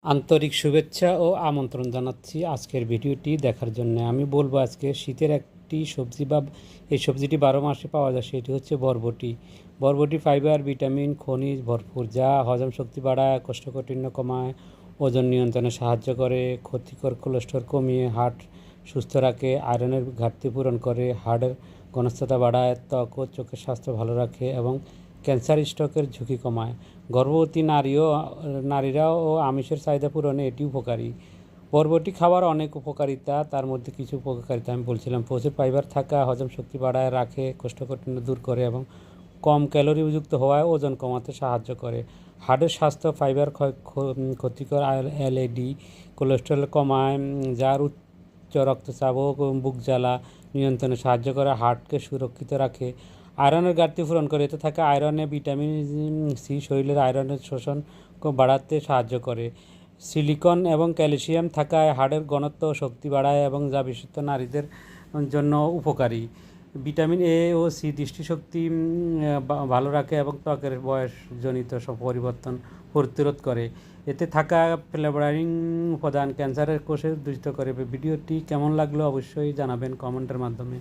আন্তরিক শুভেচ্ছা ও আমন্ত্রণ জানাচ্ছি আজকের ভিডিওটি দেখার জন্য। আমি বলবো আজকে শীতের একটি সবজি বা এই সবজিটি 12 মাসে পাওয়া যায়, সেটি হচ্ছে বরবটি। বরবটি ফাইবার, ভিটামিন, খনিজ ভরপুর, যা হজম শক্তি বাড়ায়, কোষ্ঠকাঠিন্য কমায়, ওজন নিয়ন্ত্রণে সাহায্য করে, ক্ষতিকর কোলেস্টেরল কমিয়ে হার্ট সুস্থ রাখে, আয়রনের ঘাটতি পূরণ করে, হাড়ের ঘনত্বতা বাড়ায়, ত্বক ও চোখের স্বাস্থ্য ভালো রাখে এবং ক্যান্সার স্ট্রোকের ঝুঁকি কমায়। গর্ভবতী নারীরাও আমিষের চাহিদা পূরণে এটি উপকারী। বরবটি খাবার অনেক উপকারিতা, তার মধ্যে কিছু উপকারিতা আমি বলছিলাম। প্রচুর ফাইবার থাকা হজম শক্তি বাড়ায় রাখে, কোষ্ঠকাঠিন্য দূর করে এবং কম ক্যালোরিযুক্ত হওয়ায় ওজন কমাতে সাহায্য করে। হার্টের স্বাস্থ্য, ফাইবার ক্ষতিকর এলএডি কোলেস্টেরল কমায়, যার উচ্চ রক্তচাপ ও বুক জ্বালা নিয়ন্ত্রণে সাহায্য করে, হার্টকে সুরক্ষিত রাখে। আয়রনের ঘাটতি পূরণ করে, এতে থাকা আয়রনে ভিটামিন সি শরীরের আয়রনের শোষণ বাড়াতে সাহায্য করে। সিলিকন এবং ক্যালসিয়াম থাকায় হাড়ের ঘনত্ব ও শক্তি বাড়ায় এবং যা বিশেষত নারীদের জন্য উপকারী। ভিটামিন এ ও সি দৃষ্টিশক্তি ভালো রাখে এবং ত্বকের বয়সজনিত সব পরিবর্তন প্রতিরোধ করে। এতে থাকা ফ্লেভারিং উপাদান ক্যান্সারের কোষে দূষিত করে। ভিডিওটি কেমন লাগলো অবশ্যই জানাবেন কমেন্টের মাধ্যমে।